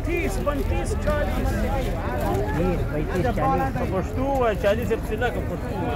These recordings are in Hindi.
30 35 40 पश्तू है 40 से पसीना का पश्तू है।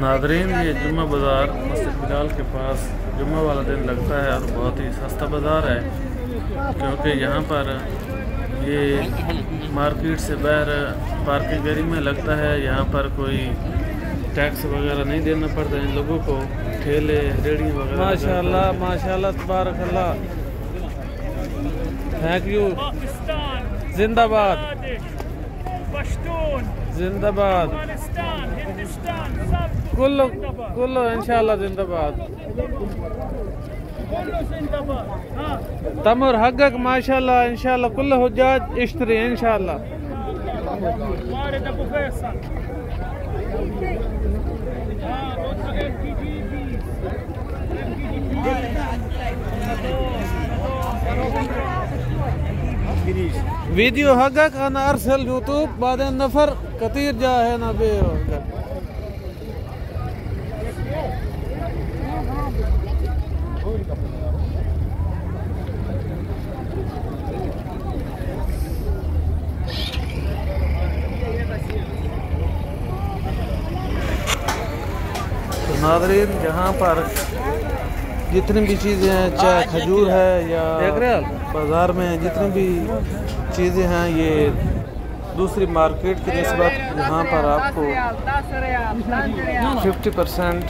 नादरीन, ये जुम्मा बाज़ार मस्जिद बिलाल के पास जुम्मा वाला दिन लगता है और बहुत ही सस्ता बाज़ार है, क्योंकि यहाँ पर ये मार्केट से बाहर पार्किंग एरिया में लगता है। यहाँ पर कोई टैक्स वगैरह नहीं देना पड़ता इन लोगों को। ठेले रेड़ी वगैरह माशाल्लाह माशाल्लाह तबारकल्लाह। Thank you. जिंदाबाद जिंदाबाद कुल्लो कुल्लो इंशाल्लाह जिंदाबाद। तमर हक़ माशाल्लाह इंशाल्लाह कुल्लो हुज्जाज इश्तरी इंशाल्लाह। वीडियो हक़ अना अरसल यूट्यूब बाद नफर कतीर जा है ना बे। तो नाज़रीन, यहाँ पर जितनी भी चीज़ें हैं, चाहे खजूर है या बाज़ार में जितनी भी चीज़ें हैं, ये दूसरी मार्केट की निस्बत यहाँ पर आपको 50%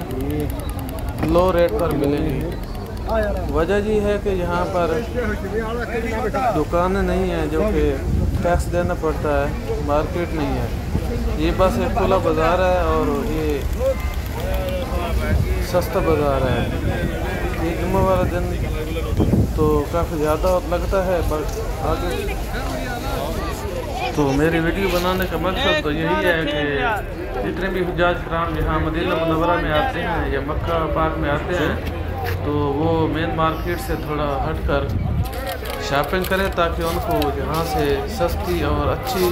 लो रेट पर मिलेंगी। वजह ये है कि यहाँ पर दुकानें नहीं हैं जो कि टैक्स देना पड़ता है, मार्केट नहीं है। ये बस एक खुला बाज़ार है और ये सस्ता बाज़ार है। ये जुम्मा वाला दिन तो काफ़ी ज़्यादा लगता है, पर आगे तो मेरी वीडियो बनाने का मकसद तो यही है कि जितने भी हुज्जाज कराम यहाँ मदीना मुनव्वरा में आते हैं या मक्का पाक में आते हैं, तो वो मेन मार्केट से थोड़ा हटकर शॉपिंग करें, ताकि उनको यहाँ से सस्ती और अच्छी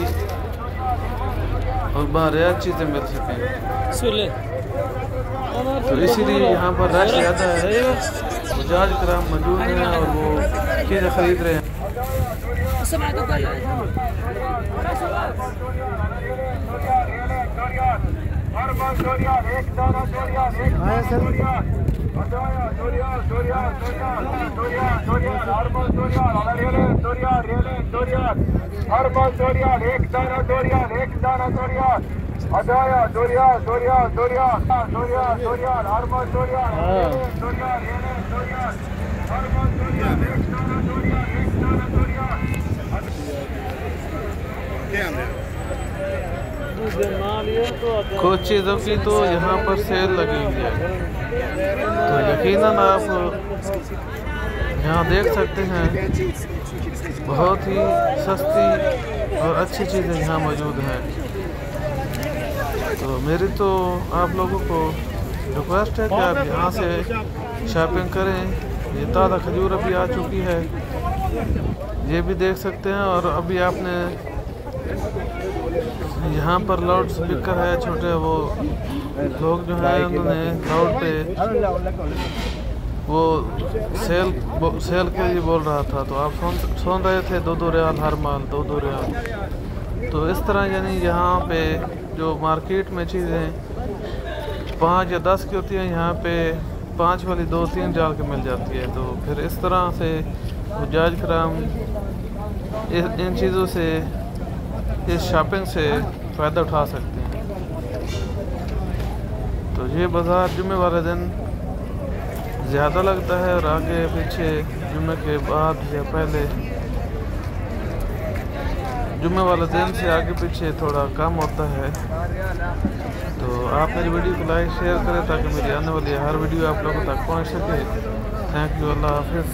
और बाहर चीज़ें मिल सकें। तो इसीलिए यहाँ पर रश ज़्यादा है, हुज्जाज कराम मौजूद हैं और वो चीज़ें खरीद रहे हैं। कुछ चीज़ों की तो यहाँ पर सेल लगी हुई है, तो यकीनन आप यहाँ देख सकते हैं बहुत ही सस्ती और अच्छी चीज़ें यहाँ मौजूद हैं। तो मेरी तो आप लोगों को रिक्वेस्ट है कि आप यहाँ से शॉपिंग करें। ये ताज़ा खजूर अभी आ चुकी है, ये भी देख सकते हैं। और अभी आपने यहाँ पर लाउड स्पीकर है छोटे, वो लोग जो हैं उन्होंने लाउड पे वो सेल के लिए बोल रहा था, तो आप सुन रहे थे 2-2 रियाल हर माल, 2-2 रियाल। तो इस तरह यानी यहाँ पे जो मार्केट में चीज़ें 5 या 10 की होती हैं, यहाँ पे 5 वाली 2-3 रियाल की मिल जाती है। तो फिर इस तरह से हुज्जाज कराम इन चीज़ों से, इस शॉपिंग से फ़ायदा उठा सकते हैं। तो ये बाज़ार जुम्मे वाले दिन ज़्यादा लगता है और आगे पीछे जुम्मे के बाद या पहले जुम्मे वाले दिन से आगे पीछे थोड़ा कम होता है। तो आप मेरी वीडियो को लाइक शेयर करें ताकि मेरी आने वाली हर वीडियो आप लोगों तक पहुंच सके। थैंक यू, अल्लाह हाफिज़।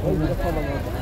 Olha,